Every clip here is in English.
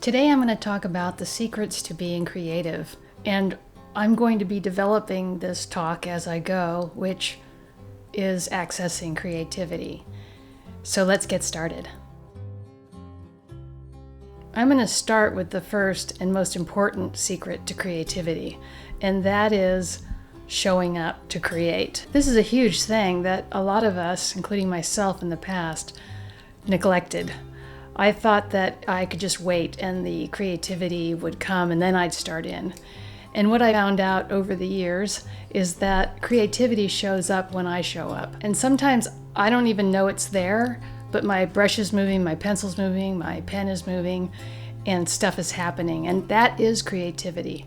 Today I'm going to talk about the secrets to being creative, and I'm going to be developing this talk as I go, which is accessing creativity. So let's get started. I'm going to start with the first and most important secret to creativity, and that is showing up to create. This is a huge thing that a lot of us, including myself in the past, neglected. I thought that I could just wait and the creativity would come and then I'd start in. And what I found out over the years is that creativity shows up when I show up. And sometimes I don't even know it's there, but my brush is moving, my pencil's moving, my pen is moving, and stuff is happening. And that is creativity.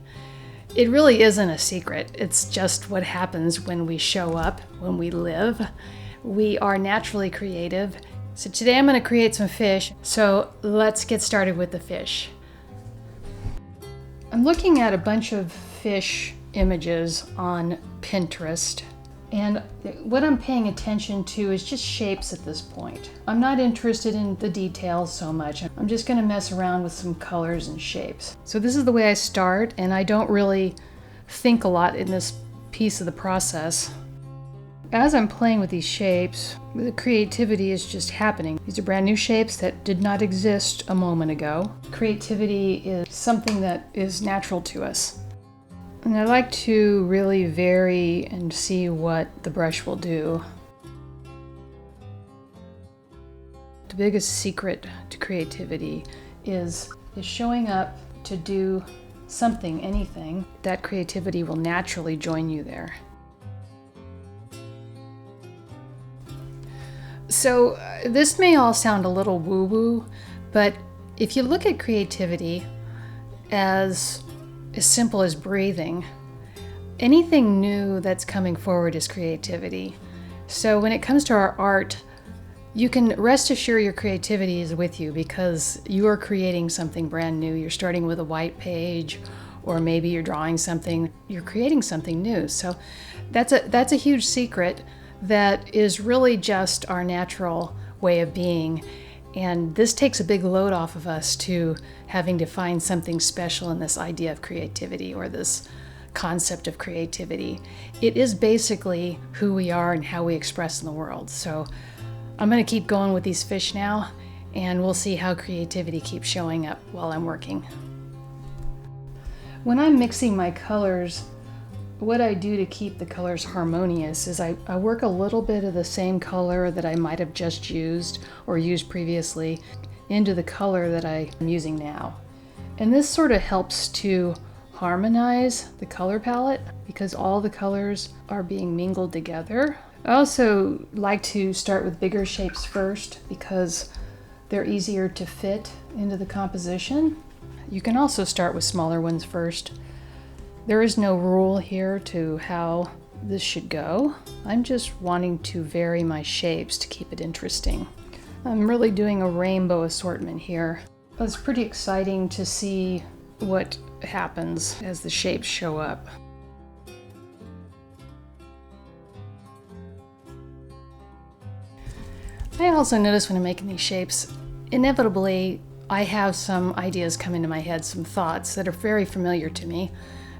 It really isn't a secret. It's just what happens when we show up, when we live. We are naturally creative. So today I'm going to create some fish, so let's get started with the fish. I'm looking at a bunch of fish images on Pinterest, and what I'm paying attention to is just shapes at this point. I'm not interested in the details so much. I'm just going to mess around with some colors and shapes. So this is the way I start, and I don't really think a lot in this piece of the process. As I'm playing with these shapes, the creativity is just happening. These are brand new shapes that did not exist a moment ago. Creativity is something that is natural to us. And I like to really vary and see what the brush will do. The biggest secret to creativity is showing up to do something, anything. That creativity will naturally join you there. So this may all sound a little woo-woo, but if you look at creativity as simple as breathing, anything new that's coming forward is creativity. So when it comes to our art, you can rest assured your creativity is with you because you are creating something brand new. You're starting with a white page, or maybe you're drawing something, you're creating something new. So that's a huge secret that is really just our natural way of being. And this takes a big load off of us to having to find something special in this idea of creativity or this concept of creativity. It is basically who we are and how we express in the world. So I'm going to keep going with these fish now, and we'll see how creativity keeps showing up while I'm working. When I'm mixing my colors, what I do to keep the colors harmonious is I work a little bit of the same color that I might have just used or used previously into the color that I am using now. And this sort of helps to harmonize the color palette because all the colors are being mingled together. I also like to start with bigger shapes first because they're easier to fit into the composition. You can also start with smaller ones first. There is no rule here to how this should go. I'm just wanting to vary my shapes to keep it interesting. I'm really doing a rainbow assortment here. It's pretty exciting to see what happens as the shapes show up. I also notice when I'm making these shapes, inevitably I have some ideas come into my head, some thoughts that are very familiar to me,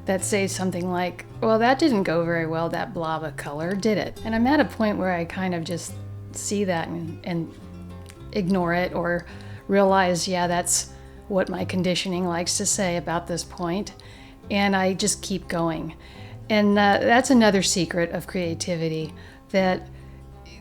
that say something like, well, that didn't go very well, that blob of color, did it? And I'm at a point where I kind of just see that and ignore it or realize, yeah, that's what my conditioning likes to say about this point. And I just keep going. And that's another secret of creativity, that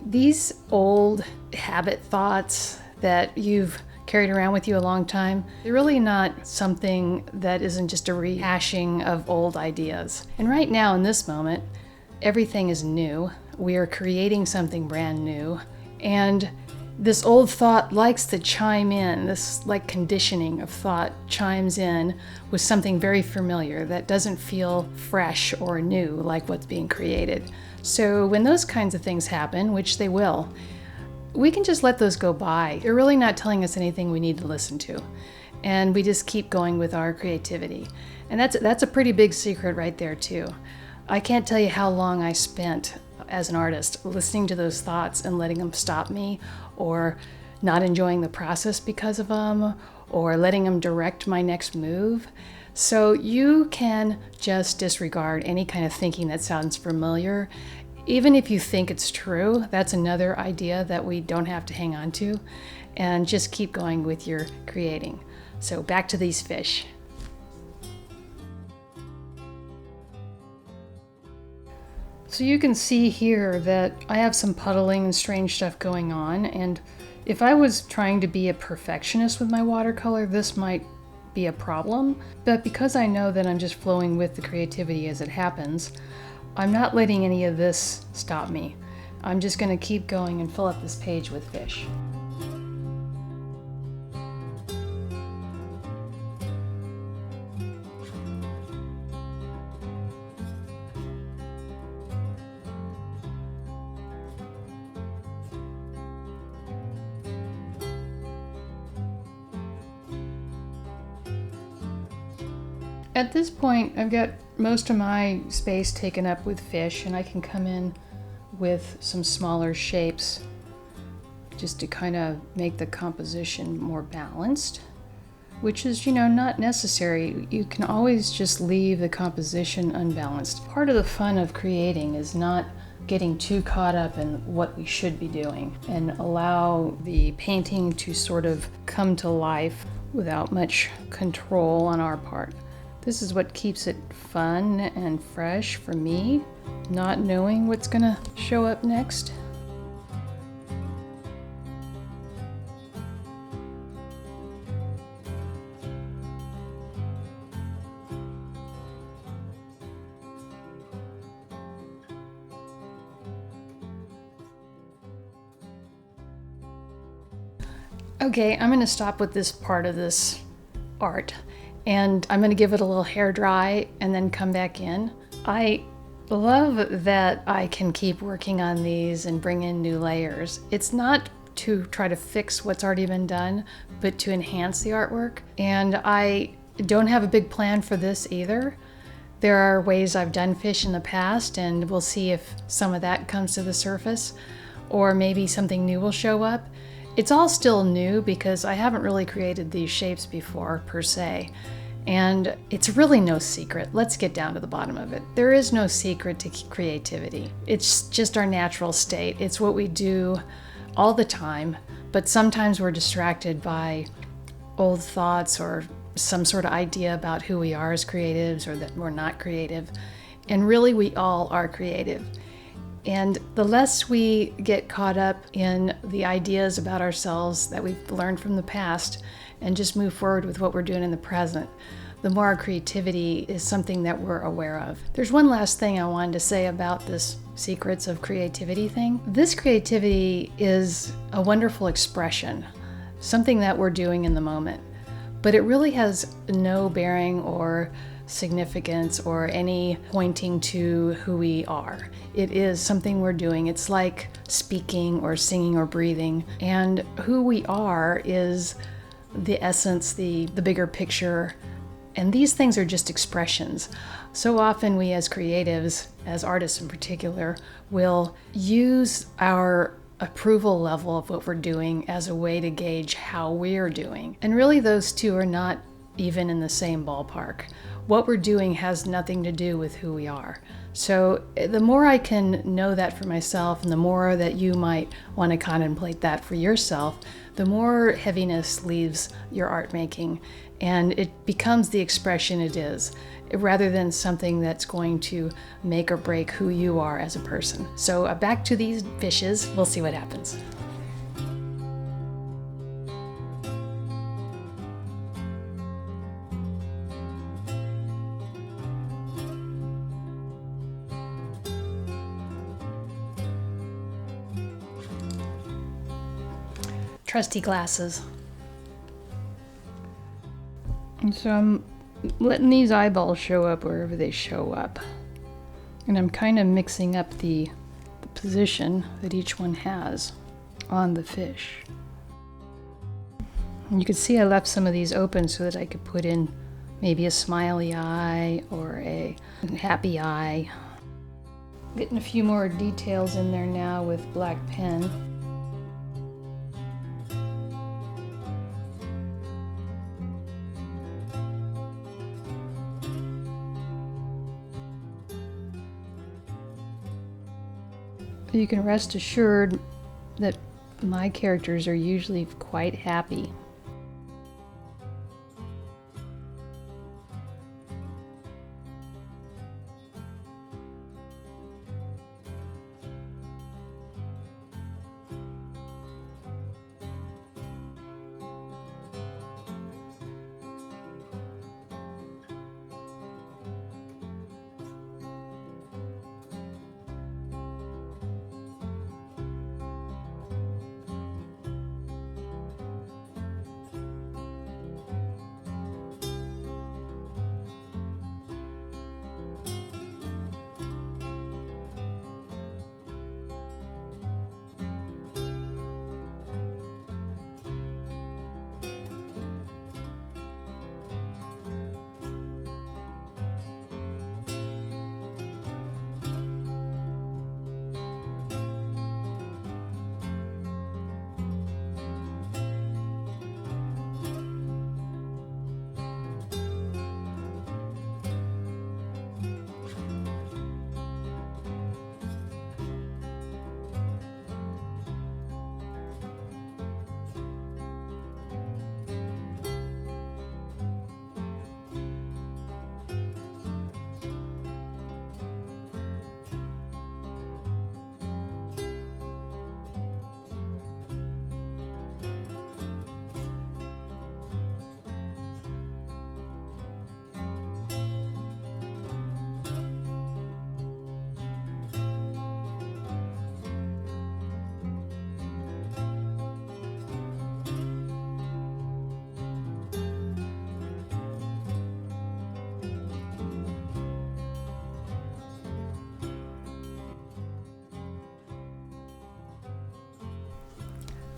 these old habit thoughts that you've carried around with you a long time, they're really not something that isn't just a rehashing of old ideas. And right now in this moment, everything is new. We are creating something brand new. And this old thought likes to chime in. This like conditioning of thought chimes in with something very familiar that doesn't feel fresh or new like what's being created. So when those kinds of things happen, which they will, we can just let those go by. They're really not telling us anything we need to listen to. And we just keep going with our creativity. And that's a pretty big secret right there too. I can't tell you how long I spent as an artist listening to those thoughts and letting them stop me or not enjoying the process because of them, or letting them direct my next move. So you can just disregard any kind of thinking that sounds familiar. Even if you think it's true, that's another idea that we don't have to hang on to, and just keep going with your creating. So back to these fish. So you can see here that I have some puddling and strange stuff going on, and if I was trying to be a perfectionist with my watercolor, this might be a problem. But because I know that I'm just flowing with the creativity as it happens, I'm not letting any of this stop me. I'm just going to keep going and fill up this page with fish. At this point, I've got most of my space taken up with fish, and I can come in with some smaller shapes just to kind of make the composition more balanced, which is, not necessary. You can always just leave the composition unbalanced. Part of the fun of creating is not getting too caught up in what we should be doing, and allow the painting to sort of come to life without much control on our part. This is what keeps it fun and fresh for me, not knowing what's gonna show up next. Okay, I'm gonna stop with this part of this art, and I'm going to give it a little hair dry and then come back in. I love that I can keep working on these and bring in new layers. It's not to try to fix what's already been done, but to enhance the artwork. And I don't have a big plan for this either. There are ways I've done fish in the past, and we'll see if some of that comes to the surface, or maybe something new will show up. It's all still new because I haven't really created these shapes before per se. And it's really no secret. Let's get down to the bottom of it. There is no secret to creativity. It's just our natural state. It's what we do all the time, but sometimes we're distracted by old thoughts or some sort of idea about who we are as creatives, or that we're not creative. And really, we all are creative. And the less we get caught up in the ideas about ourselves that we've learned from the past and just move forward with what we're doing in the present, the more our creativity is something that we're aware of. There's one last thing I wanted to say about this secrets of creativity thing. This creativity is a wonderful expression, something that we're doing in the moment, but it really has no bearing or significance or any pointing to who we are. It is something we're doing. It's like speaking or singing or breathing, and who we are is the essence, the bigger picture, and these things are just expressions. So often we as creatives, as artists in particular, will use our approval level of what we're doing as a way to gauge how we're doing. And really those two are not even in the same ballpark. What we're doing has nothing to do with who we are. So the more I can know that for myself, and the more that you might want to contemplate that for yourself, the more heaviness leaves your art making, and it becomes the expression it is, rather than something that's going to make or break who you are as a person. So back to these fishes, we'll see what happens. Trusty glasses. And so I'm letting these eyeballs show up wherever they show up. And I'm kind of mixing up the position that each one has on the fish. And you can see I left some of these open so that I could put in maybe a smiley eye or a happy eye. Getting a few more details in there now with black pen. you can rest assured that my characters are usually quite happy.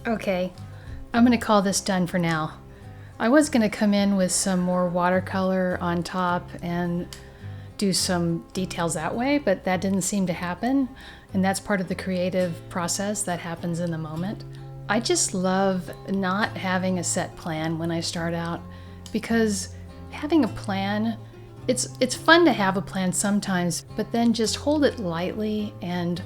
Okay, I'm gonna call this done for now. I was gonna come in with some more watercolor on top and do some details that way, but that didn't seem to happen. And that's part of the creative process that happens in the moment. I just love not having a set plan when I start out, because having a plan, it's fun to have a plan sometimes, but then just hold it lightly and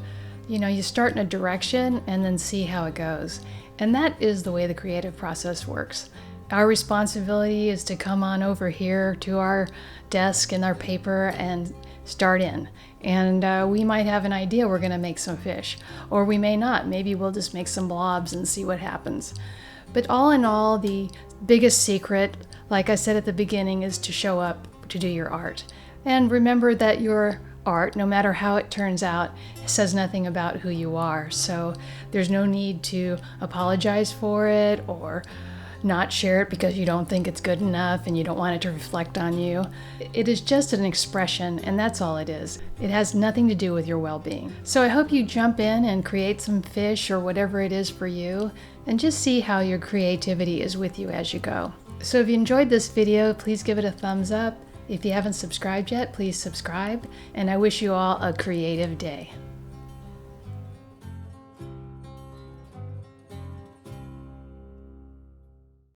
you start in a direction and then see how it goes. And that is the way the creative process works. Our responsibility is to come on over here to our desk and our paper and start in. And we might have an idea we're gonna make some fish, or we may not. Maybe we'll just make some blobs and see what happens. But all in all, the biggest secret, like I said at the beginning, is to show up to do your art. And remember that your art, no matter how it turns out, says nothing about who you are. So there's no need to apologize for it or not share it because you don't think it's good enough and you don't want it to reflect on you. It is just an expression, and that's all it is. It has nothing to do with your well-being. So I hope you jump in and create some fish or whatever it is for you, and just see how your creativity is with you as you go. So if you enjoyed this video, please give it a thumbs up. If you haven't subscribed yet, please subscribe, and I wish you all a creative day.